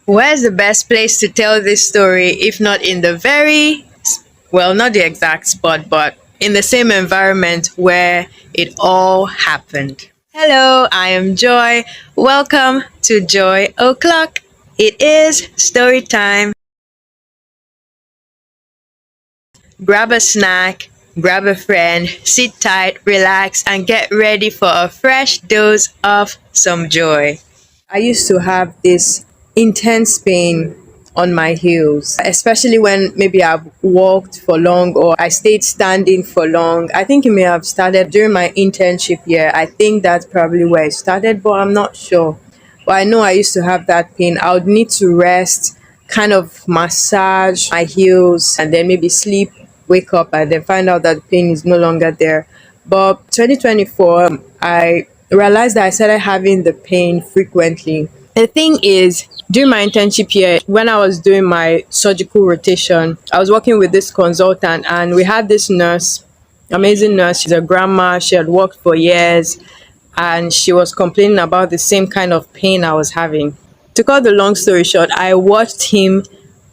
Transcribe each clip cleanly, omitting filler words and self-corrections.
Where's the best place to tell this story if not in the well, not the exact spot, but in the same environment where it all happened? Hello, I am Joy. Welcome to Joy O'Clock. It is story time. Grab a snack, grab a friend, sit tight, relax, and get ready for a fresh dose of some joy. I used to have this intense pain on my heels, especially when maybe I've walked for long or I stayed standing for long. I think it may have started during my internship year. I think that's probably where it started, but I'm not sure. But I know I used to have that pain. I would need to rest, kind of massage my heels, and then maybe sleep, wake up, and then find out that the pain is no longer there. But 2024, I realized that I started having the pain frequently. The thing is, during my internship year, when I was doing my surgical rotation, I was working with this consultant, and we had this nurse, amazing nurse. She's a grandma. She had worked for years, and she was complaining about the same kind of pain I was having. To cut the long story short, I watched him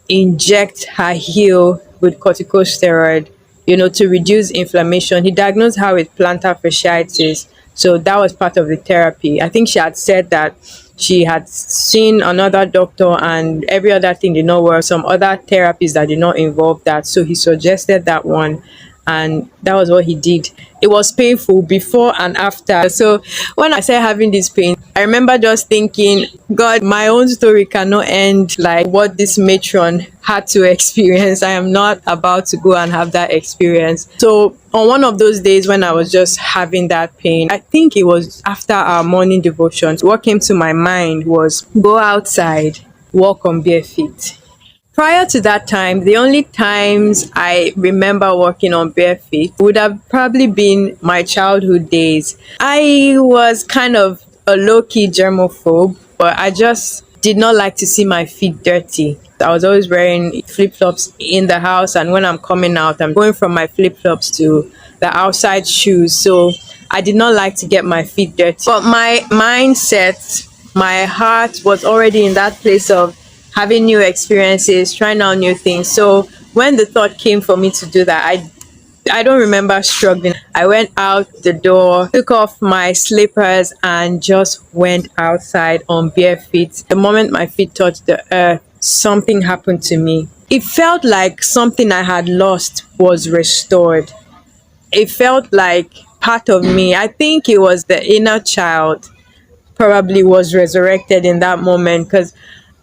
inject her heel with corticosteroid, to reduce inflammation. He diagnosed her with plantar fasciitis. So that was part of the therapy. I think she had said that she had seen another doctor and every other thing did not work, some other therapies that did not involve that. So he suggested that one, and that was what he did. It was painful before and after. So when I started having this pain, I remember just thinking, God, my own story cannot end like what this matron had to experience. I am not about to go and have that experience. So on one of those days when I was just having that pain, I think it was after our morning devotion, what came to my mind was go outside, walk on bare feet. Prior to that time, the only times I remember walking on bare feet would have probably been my childhood days. I was kind of a low-key germaphobe, but I just did not like to see my feet dirty. I was always wearing flip-flops in the house, and when I'm coming out, I'm going from my flip-flops to the outside shoes. So I did not like to get my feet dirty. But my mindset, my heart was already in that place of having new experiences, trying out new things. So when the thought came for me to do that, I don't remember struggling. I went out the door, took off my slippers, and just went outside on bare feet. The moment my feet touched the earth, something happened to me. It felt like something I had lost was restored. It felt like part of me, I think it was the inner child, probably was resurrected in that moment, because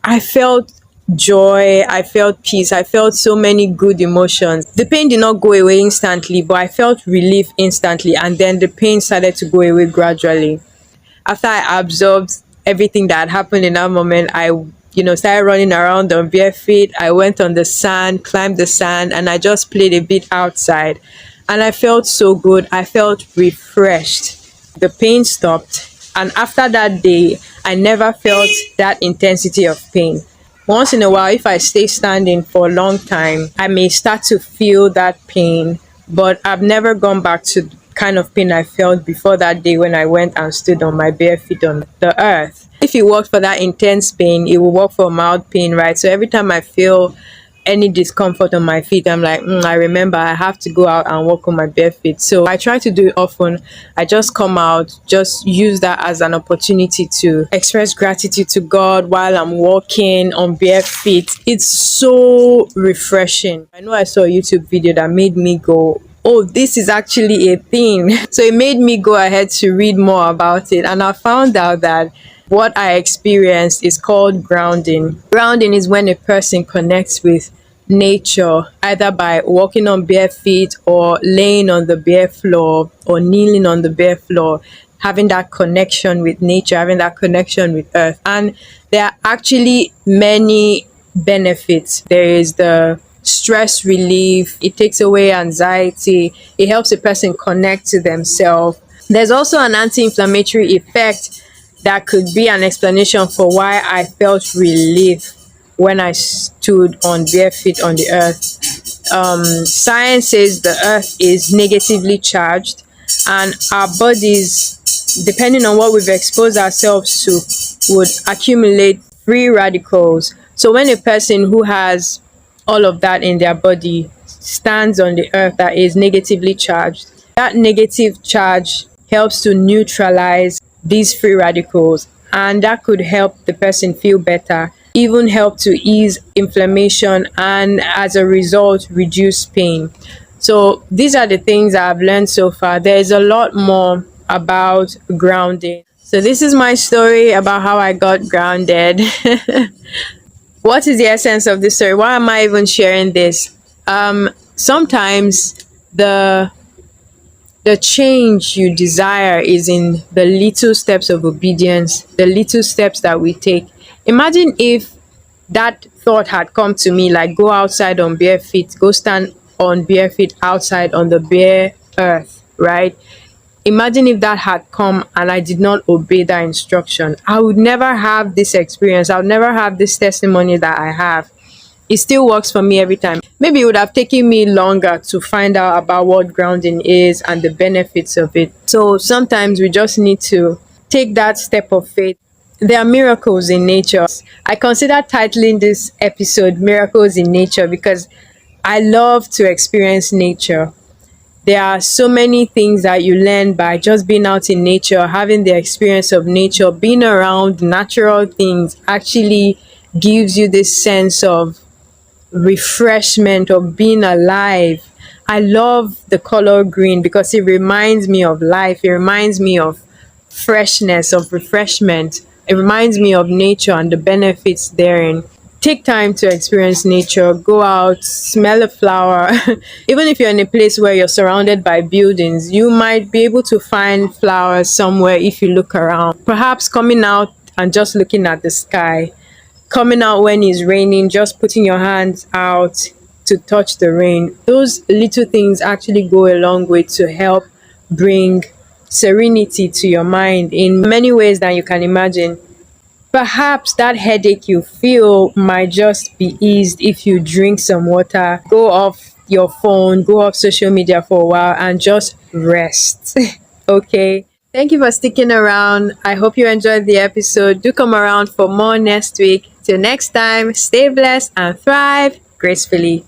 I felt joy, I felt peace, I felt so many good emotions. The pain did not go away instantly, but I felt relief instantly, and then the pain started to go away gradually. After I absorbed everything that had happened in that moment, I started running around on bare feet. I went on the sand, climbed the sand, and I just played a bit outside. And I felt so good. I felt refreshed. The pain stopped. And after that day, I never felt that intensity of pain. Once in a while, if I stay standing for a long time, I may start to feel that pain, but I've never gone back to the kind of pain I felt before that day when I went and stood on my bare feet on the earth. If it worked for that intense pain, it will work for mild pain, right? So every time I feel any discomfort on my feet, I'm like, I remember I have to go out and walk on my bare feet. So I try to do it often. I just come out, just use that as an opportunity to express gratitude to God while I'm walking on bare feet. It's so refreshing. I know I saw a YouTube video that made me go, oh, this is actually a thing. So it made me go ahead to read more about it, and I found out that what I experienced is called grounding. Grounding is when a person connects with nature, either by walking on bare feet or laying on the bare floor or kneeling on the bare floor, having that connection with nature, having that connection with earth. And there are actually many benefits. There is the stress relief, it takes away anxiety, it helps a person connect to themselves. There's also an anti-inflammatory effect that could be an explanation for why I felt relief when I stood on bare feet on the earth. Science says the earth is negatively charged, and our bodies, depending on what we've exposed ourselves to, would accumulate free radicals. So when a person who has all of that in their body stands on the earth that is negatively charged, that negative charge helps to neutralize these free radicals, and that could help the person feel better, even help to ease inflammation, and as a result reduce pain. So these are the things I've learned so far. There's a lot more about grounding. So this is my story about how I got grounded. What is the essence of this story? Why am I even sharing this? Sometimes the the change you desire is in the little steps of obedience, the little steps that we take. Imagine if that thought had come to me like, go outside on bare feet, go stand on bare feet outside on the bare earth, right? Imagine if that had come and I did not obey that instruction. I would never have this experience. I would never have this testimony that I have. It still works for me every time. Maybe it would have taken me longer to find out about what grounding is and the benefits of it. So sometimes we just need to take that step of faith. There are miracles in nature. I consider titling this episode Miracles in Nature because I love to experience nature. There are so many things that you learn by just being out in nature, having the experience of nature, being around natural things actually gives you this sense of refreshment, of being alive. I love the color green because it reminds me of life. It reminds me of freshness, of refreshment. It reminds me of nature and the benefits therein. Take time to experience nature. Go out, smell a flower. Even if you're in a place where you're surrounded by buildings, you might be able to find flowers somewhere if you look around. Perhaps coming out and just looking at the sky, coming out when it's raining, just putting your hands out to touch the rain. Those little things actually go a long way to help bring serenity to your mind in many ways than you can imagine. Perhaps that headache you feel might just be eased if you drink some water, go off your phone, go off social media for a while, and just rest. Okay. Thank you for sticking around. I hope you enjoyed the episode. Do come around for more next week. Till next time, stay blessed and thrive gracefully.